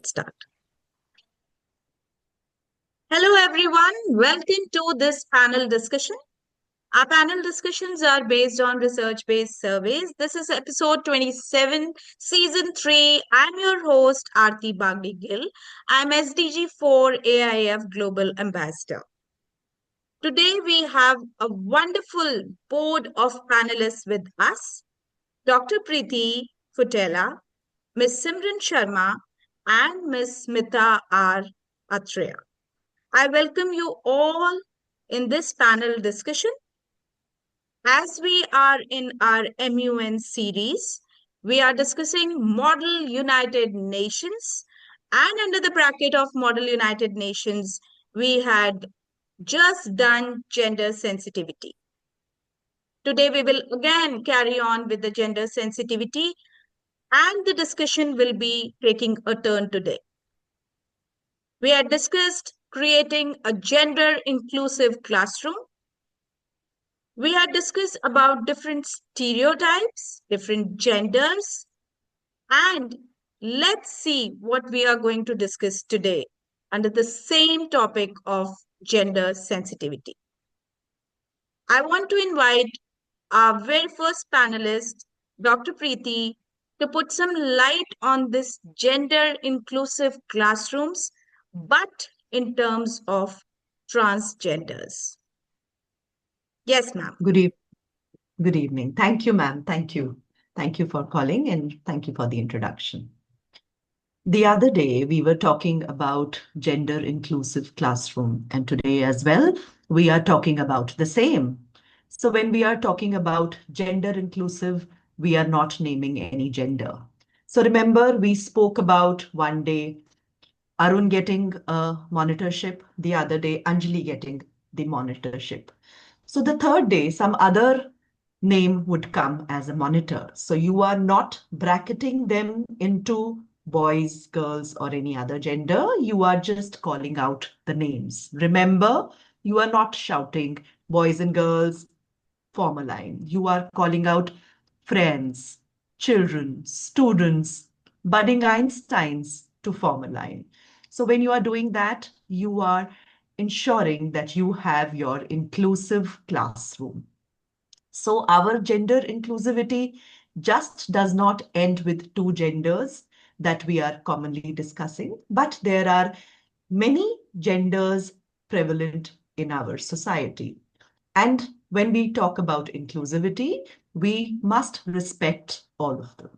Let's start. Hello, everyone. Welcome to this panel discussion. Our panel discussions are based on research-based surveys. This is episode 27, season 3. I'm your host, Aarti Bagdi Gill. I'm SDG4 AIF Global Ambassador. Today, we have a wonderful board of panelists with us. Dr. Preeti Futela, Ms. Simran Sharma, and Ms. Smita R. Atreya. I welcome you all in this panel discussion. As we are in our MUN series, we are discussing Model United Nations, and under the bracket of Model United Nations, we had just done gender sensitivity. Today, we will again carry on with the gender sensitivity, and the discussion will be taking a turn today. We had discussed creating a gender inclusive classroom. We had discussed about different stereotypes, different genders, and let's see what we are going to discuss today under the same topic of gender sensitivity. I want to invite our very first panelist, Dr. Preeti, to put some light on this gender inclusive classrooms, but in terms of transgenders. Yes, ma'am. Good evening. Thank you, ma'am. Thank you. Thank you for calling and thank you for the introduction. The other day, we were talking about gender inclusive classroom, and today as well, we are talking about the same. So when we are talking about gender inclusive, we are not naming any gender. So remember, we spoke about one day Arun getting a monitorship, the other day Anjali getting the monitorship. So the third day, some other name would come as a monitor. So you are not bracketing them into boys, girls, or any other gender. You are just calling out the names. Remember, you are not shouting boys and girls, form a line. You are calling out friends, children, students, budding Einsteins to form a line. So when you are doing that, you are ensuring that you have your inclusive classroom. So our gender inclusivity just does not end with two genders that we are commonly discussing, but there are many genders prevalent in our society. And when we talk about inclusivity, we must respect all of them.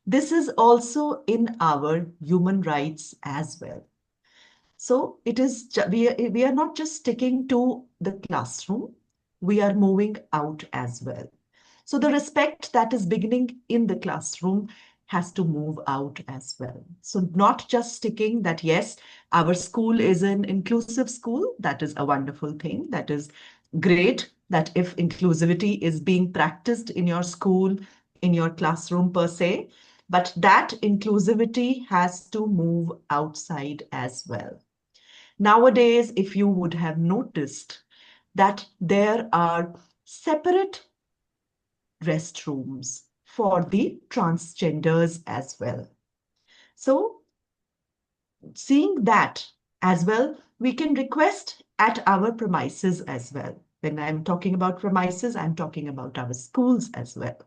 This is also in our human rights as well. So it is we are not just sticking to the classroom, we are moving out as well. So the respect that is beginning in the classroom has to move out as well. So not just sticking that, yes, our school is an inclusive school. That is a wonderful thing. That is great that if inclusivity is being practiced in your school, in your classroom per se, but that inclusivity has to move outside as well. Nowadays, if you would have noticed that there are separate restrooms for the transgenders as well. So seeing that as well, we can request at our premises as well. When I'm talking about premises, I'm talking about our schools as well,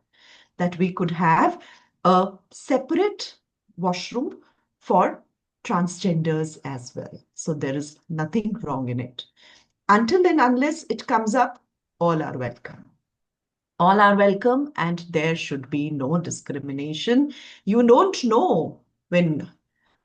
that we could have a separate washroom for transgenders as well. So there is nothing wrong in it. Until and unless it comes up, all are welcome. All are welcome, and there should be no discrimination. You don't know when.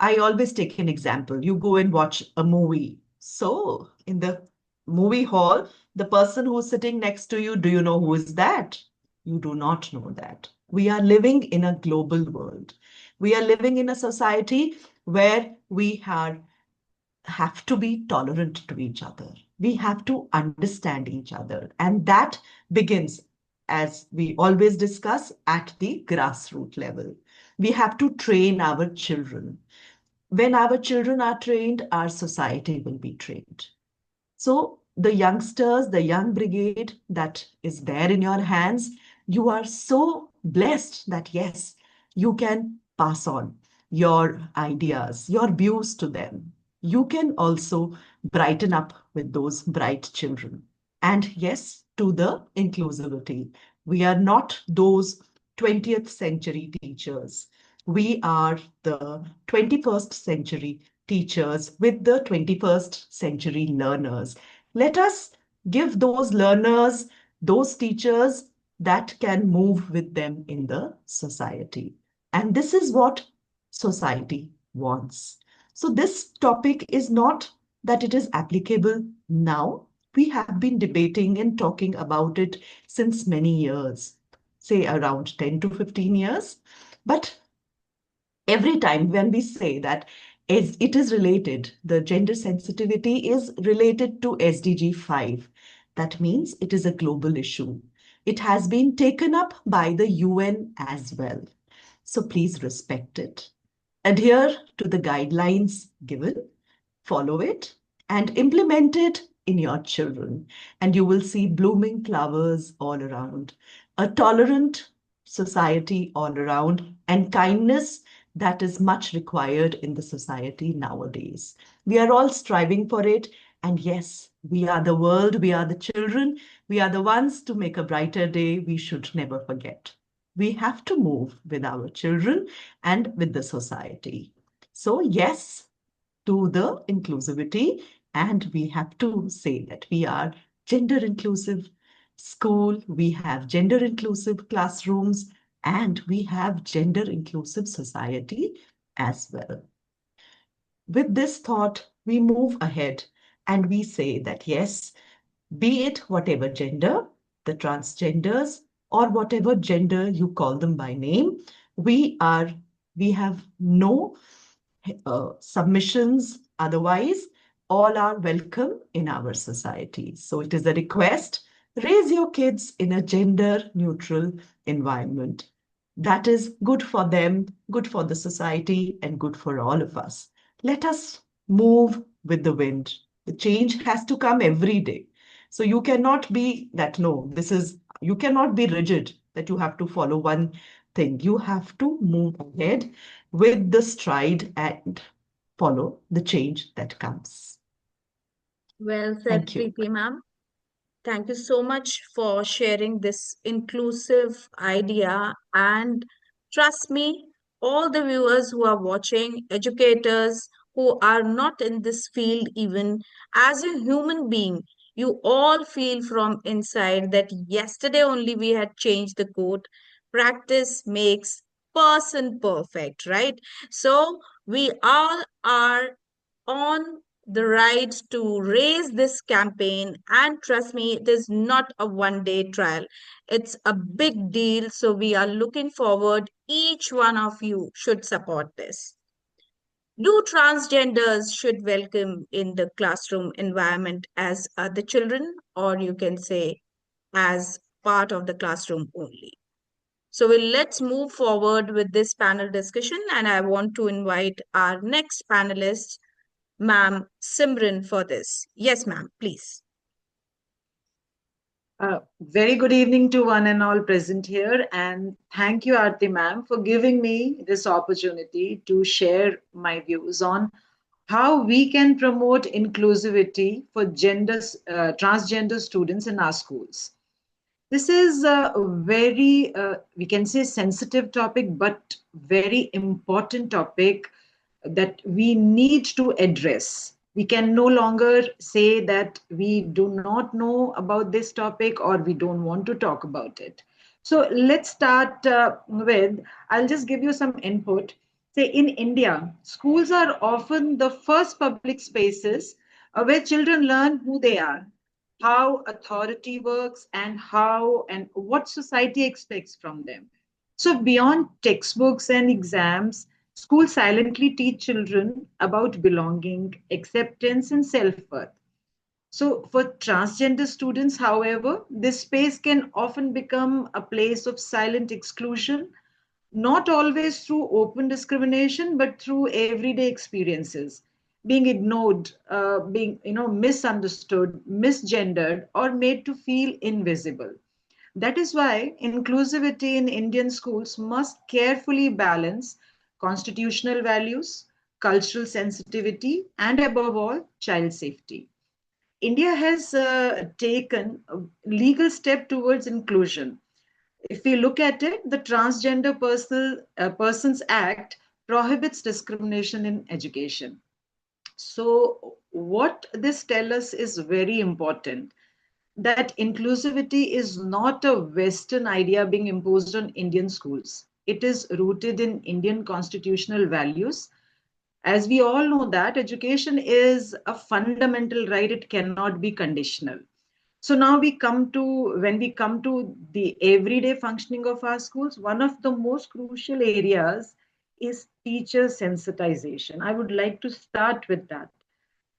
I always take an example. You go and watch a movie. So in the movie hall, the person who's sitting next to you, do you know who is that? You do not know that. We are living in a global world. We are living in a society where we have to be tolerant to each other. We have to understand each other. And that begins, as we always discuss, at the grassroots level. We have to train our children. When our children are trained, our society will be trained. So the youngsters, the young brigade that is there in your hands, you are so blessed that yes, you can pass on. your ideas, your views to them. You can also brighten up with those bright children. And yes, to the inclusivity. We are not those 20th century teachers. We are the 21st century teachers with the 21st century learners. Let us give those learners, those teachers that can move with them in the society. And this is what society wants. So, this topic is not that it is applicable now. We have been debating and talking about it since many years, say around 10 to 15 years. But every time when we say that it is related, the gender sensitivity is related to SDG 5. That means it is a global issue. It has been taken up by the UN as well. So please respect it. Adhere to the guidelines given, follow it, and implement it in your children. And you will see blooming flowers all around, a tolerant society all around, and kindness that is much required in the society nowadays. We are all striving for it. And yes, we are the world, we are the children, we are the ones to make a brighter day. We should never forget. We have to move with our children and with the society. So, yes, to the inclusivity, and we have to say that we are gender inclusive school, we have gender inclusive classrooms, and we have gender inclusive society as well. With this thought, we move ahead and we say that yes, be it whatever gender, the transgenders, or whatever gender you call them by name, we are we have no submissions. Otherwise, all are welcome in our society. So it is a request, raise your kids in a gender neutral environment. That is good for them, good for the society, and good for all of us. Let us move with the wind. The change has to come every day. So you cannot be that, no, you cannot be rigid that you have to follow one thing. You have to move ahead with the stride and follow the change that comes. Well said, Thank you. Preeti ma'am. Thank you so much for sharing this inclusive idea. And trust me, all the viewers who are watching, educators who are not in this field, even as a human being, you all feel from inside that yesterday only we had changed the code. Practice makes person perfect, right? So we all are on the right to raise this campaign, and trust me, it is not a one day trial, it's a big deal. So we are looking forward, each one of you should support this. Do transgenders should welcome in the classroom environment as other children, or you can say as part of the classroom only? So let's move forward with this panel discussion, and I want to invite our next panelist, Ma'am Simran, for this. Yes, ma'am, please. Very good evening to one and all present here, and thank you, Aarti ma'am, for giving me this opportunity to share my views on how we can promote inclusivity for transgender students in our schools. This is a very, we can say, sensitive topic, but very important topic that we need to address. We can no longer say that we do not know about this topic or we don't want to talk about it. So let's start with, I'll just give you some input. Say in India, schools are often the first public spaces where children learn who they are, how authority works, and how and what society expects from them. So, beyond textbooks and exams, schools silently teach children about belonging, acceptance, and self worth. So, for transgender students, however, this space can often become a place of silent exclusion, not always through open discrimination, but through everyday experiences, being ignored, being misunderstood, misgendered, or made to feel invisible. That is why inclusivity in Indian schools must carefully balance constitutional values, cultural sensitivity, and above all, child safety. India has taken a legal step towards inclusion. If we look at it, the Transgender Persons Act prohibits discrimination in education. So, what this tells us is very important, that inclusivity is not a Western idea being imposed on Indian schools. It is rooted in Indian constitutional values. As we all know that education is a fundamental right, it cannot be conditional. So now when we come to the everyday functioning of our schools, one of the most crucial areas is teacher sensitization. I would like to start with that.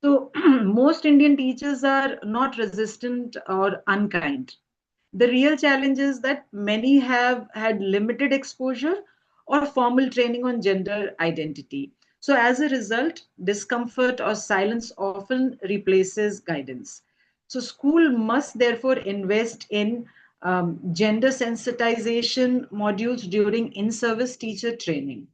So most Indian teachers are not resistant or unkind. The real challenge is that many have had limited exposure or formal training on gender identity. So, as a result, discomfort or silence often replaces guidance. So, school must therefore invest in gender sensitization modules during in service teacher training.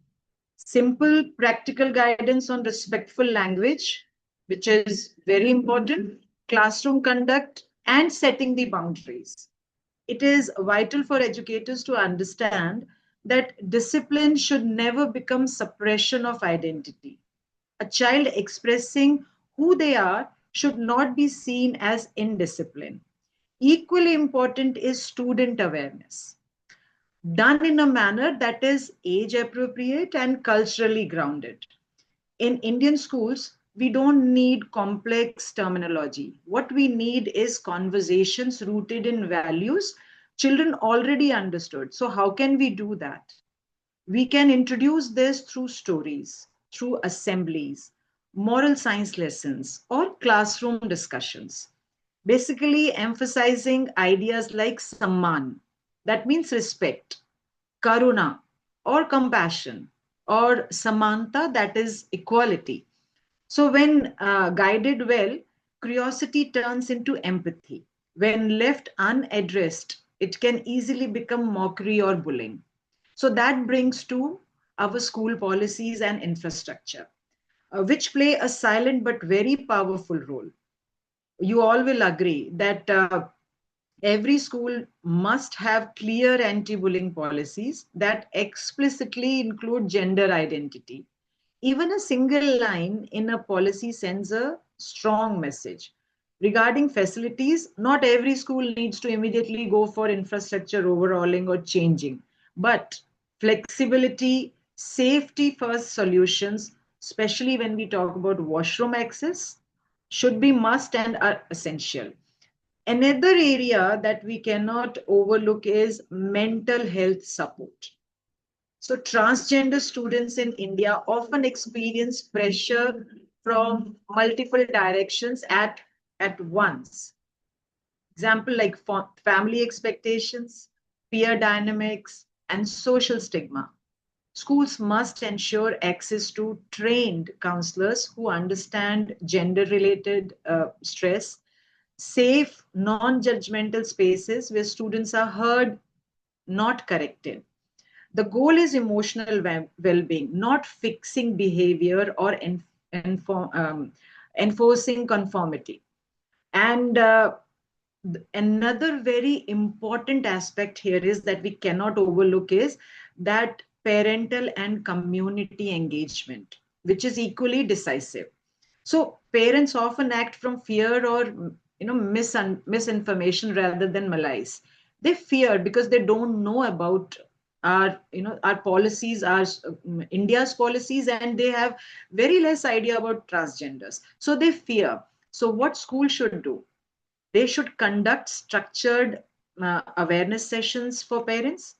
Simple, practical guidance on respectful language, which is very important, classroom conduct, and setting the boundaries. It is vital for educators to understand that discipline should never become suppression of identity. A child expressing who they are should not be seen as indiscipline. Equally important is student awareness, done in a manner that is age appropriate and culturally grounded. In Indian schools, we don't need complex terminology. What we need is conversations rooted in values children already understood. So, how can we do that? We can introduce this through stories, through assemblies, moral science lessons, or classroom discussions. Basically, emphasizing ideas like Samman, that means respect, Karuna, or compassion, or Samanta, that is equality. So, when guided well, curiosity turns into empathy. When left unaddressed, it can easily become mockery or bullying. So, that brings to our school policies and infrastructure, which play a silent but very powerful role. You all will agree that every school must have clear anti bullying policies that explicitly include gender identity. Even a single line in a policy sends a strong message. Regarding facilities, not every school needs to immediately go for infrastructure overhauling or changing, but flexibility, safety first solutions, especially when we talk about washroom access, should be must and are essential. Another area that we cannot overlook is mental health support. So, transgender students in India often experience pressure from multiple directions at once. Example like family expectations, peer dynamics, and social stigma. Schools must ensure access to trained counselors who understand gender related stress, safe, non judgmental spaces where students are heard, not corrected. The goal is emotional well being, not fixing behavior or enforcing conformity. And another very important aspect here is that we cannot overlook is that parental and community engagement, which is equally decisive. So parents often act from fear or misinformation rather than malice. They fear because they don't know about our policies, our India's policies, and they have very less idea about transgenders. So they fear. So what school should do? They should conduct structured awareness sessions for parents,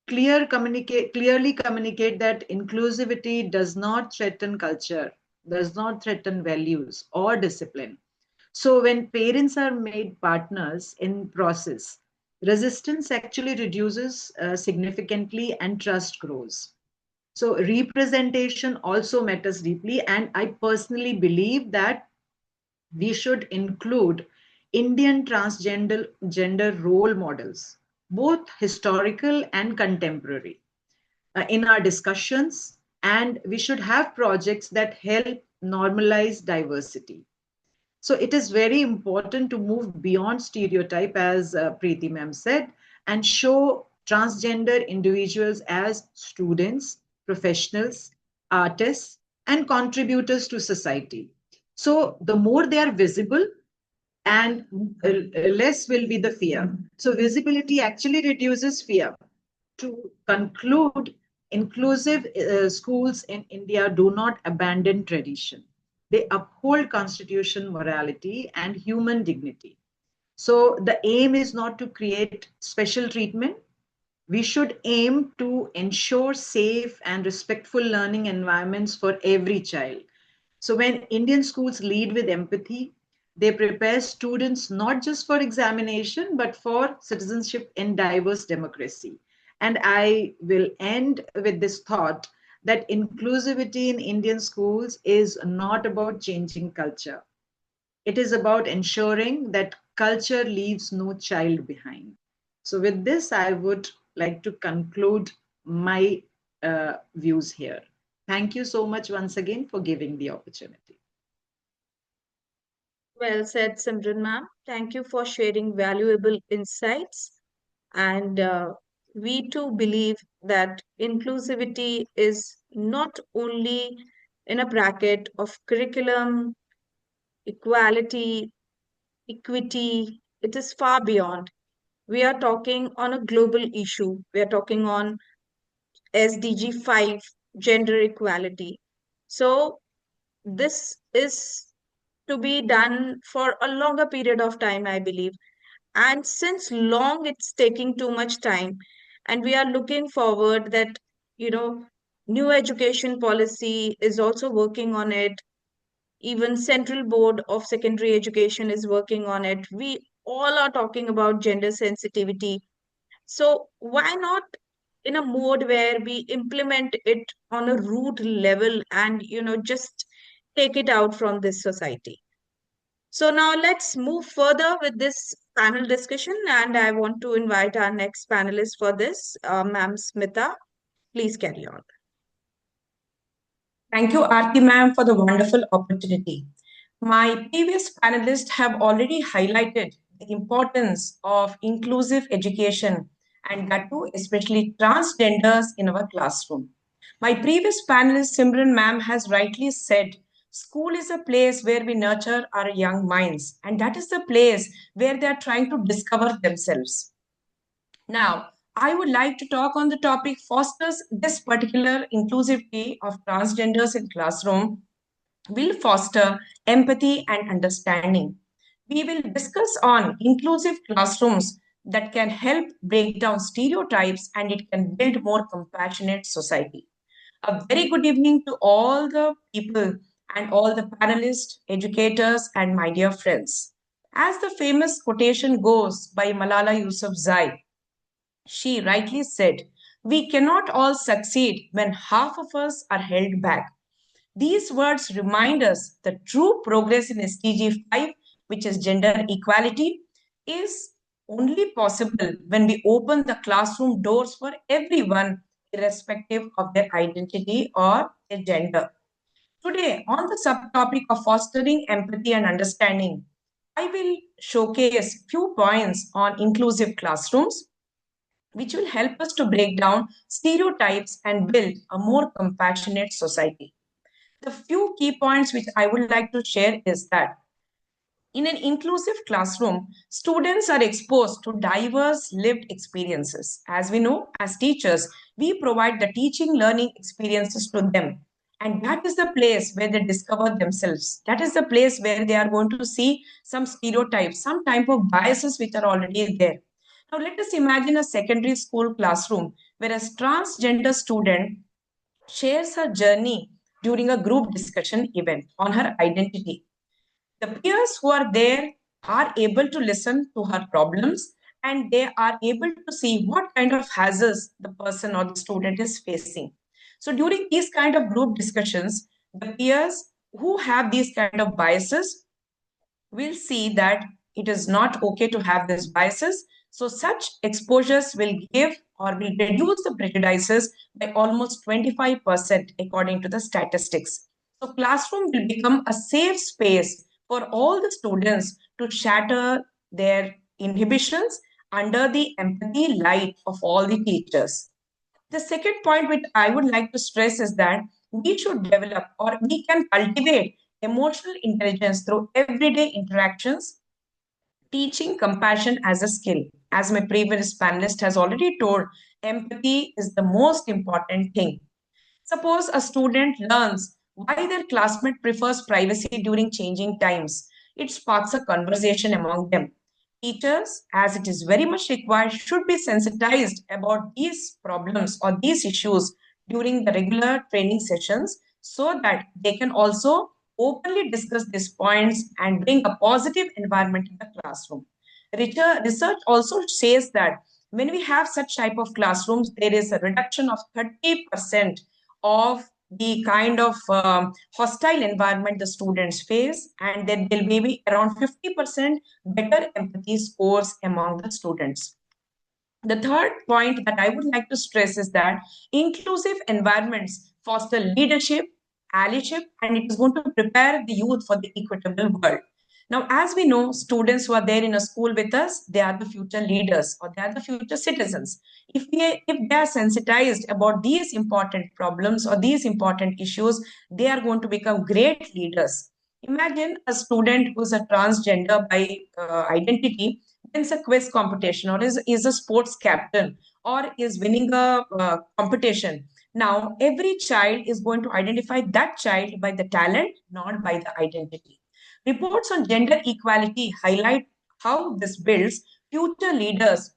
clearly communicate that inclusivity does not threaten culture, does not threaten values or discipline. So when parents are made partners in process, resistance actually reduces significantly and trust grows. So representation also matters deeply, and I personally believe that we should include Indian transgender gender role models, both historical and contemporary, in our discussions and we should have projects that help normalize diversity. So it is very important to move beyond stereotype, as Preeti ma'am said, and show transgender individuals as students, professionals, artists, and contributors to society. So the more they are visible, and less will be the fear. So visibility actually reduces fear. To conclude, inclusive schools in India do not abandon tradition. They uphold constitution, morality, and human dignity. So the aim is not to create special treatment. We should aim to ensure safe and respectful learning environments for every child. So when Indian schools lead with empathy, they prepare students not just for examination, but for citizenship in diverse democracy. And I will end with this thought that inclusivity in Indian schools is not about changing culture. It is about ensuring that culture leaves no child behind. So, with this, I would like to conclude my views here. Thank you so much once again for giving the opportunity. Well said, Simran ma'am. Thank you for sharing valuable insights. And we too believe that inclusivity is not only in a bracket of curriculum, equality, equity, it is far beyond. We are talking on a global issue. We are talking on SDG 5, gender equality. So, this is to be done for a longer period of time, I believe. And since long it's taking too much time, and we are looking forward that, you know, new education policy is also working on it. Even Central Board of Secondary Education is working on it. We all are talking about gender sensitivity. So why not in a mode where we implement it on a root level and, just take it out from this society? So now let's move further with this panel discussion, and I want to invite our next panelist for this, Ma'am Smita. Please carry on. Thank you, Aarti ma'am, for the wonderful opportunity. My previous panelists have already highlighted the importance of inclusive education and that too, especially transgenders in our classroom. My previous panelist, Simran ma'am, has rightly said school is a place where we nurture our young minds, and that is the place where they are trying to discover themselves. Now, I would like to talk on the topic fosters this particular inclusivity of transgenders in classroom will foster empathy and understanding. We will discuss on inclusive classrooms that can help break down stereotypes and it can build more compassionate society. A very good evening to all the people and all the panelists, educators, and my dear friends. As the famous quotation goes by Malala Yousafzai, she rightly said, "We cannot all succeed when half of us are held back." These words remind us that true progress in SDG 5, which is gender equality, is only possible when we open the classroom doors for everyone, irrespective of their identity or their gender. Today, on the subtopic of fostering empathy and understanding, I will showcase few points on inclusive classrooms which will help us to break down stereotypes and build a more compassionate society. The few key points which I would like to share is that in an inclusive classroom, students are exposed to diverse lived experiences. As we know, as teachers, we provide the teaching learning experiences to them. And that is the place where they discover themselves. That is the place where they are going to see some stereotypes, some type of biases which are already there. Now, let us imagine a secondary school classroom where a transgender student shares her journey during a group discussion event on her identity. The peers who are there are able to listen to her problems and they are able to see what kind of hazards the person or the student is facing. So during these kind of group discussions, the peers who have these kind of biases will see that it is not okay to have these biases. So such exposures will give or will reduce the prejudices by almost 25% according to the statistics. So classroom will become a safe space for all the students to shatter their inhibitions under the empathy light of all the teachers. The second point which I would like to stress is that we should develop or we can cultivate emotional intelligence through everyday interactions, teaching compassion as a skill. As my previous panelist has already told, empathy is the most important thing. Suppose a student learns why their classmate prefers privacy during changing times. It sparks a conversation among them. Teachers, as it is very much required, should be sensitized about these problems or these issues during the regular training sessions so that they can also openly discuss these points and bring a positive environment in the classroom. Research also says that when we have such type of classrooms, there is a reduction of 30% of the kind of hostile environment the students face, and then there will be around 50% better empathy scores among the students. The third point that I would like to stress is that inclusive environments foster leadership, allyship, and it is going to prepare the youth for the equitable world. Now, as we know, students who are there in a school with us, they are the future leaders or they are the future citizens. If they are sensitized about these important problems or these important issues, they are going to become great leaders. Imagine a student who's a transgender by identity wins a quiz competition or is a sports captain or is winning a competition. Now, every child is going to identify that child by the talent, not by the identity. Reports on gender equality highlight how this builds future leaders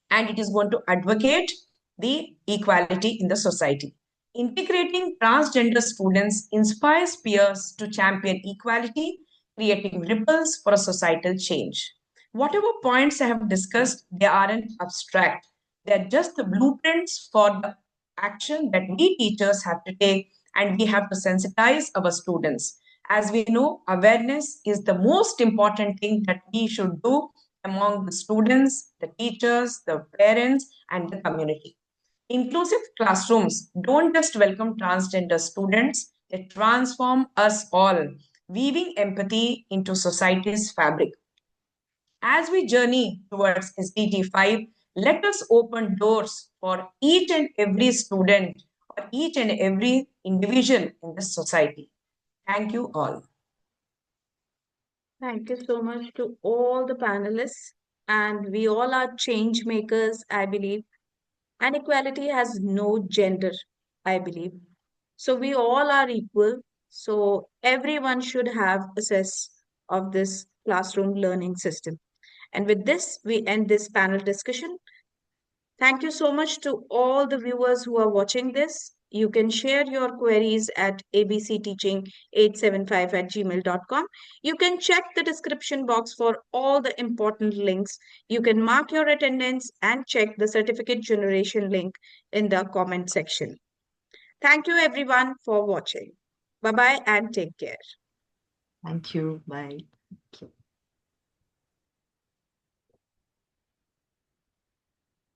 and it is going to advocate the equality in the society. Integrating transgender students inspires peers to champion equality, creating ripples for a societal change. Whatever points I have discussed, they aren't abstract. They're just the blueprints for the action that we teachers have to take, and we have to sensitize our students. As we know, awareness is the most important thing that we should do among the students, the teachers, the parents, and the community. Inclusive classrooms don't just welcome transgender students, they transform us all, weaving empathy into society's fabric. As we journey towards SDG 5, let us open doors for each and every student or each and every individual in the society. Thank you all. Thank you so much to all the panelists. And we all are change makers, I believe. And equality has no gender, I believe. So we all are equal. So everyone should have access of this classroom learning system. And with this, we end this panel discussion. Thank you so much to all the viewers who are watching this. You can share your queries at abcteaching875 at gmail.com. You can check the description box for all the important links. You can mark your attendance and check the certificate generation link in the comment section. Thank you everyone for watching. Bye bye and take care. Thank you. Bye.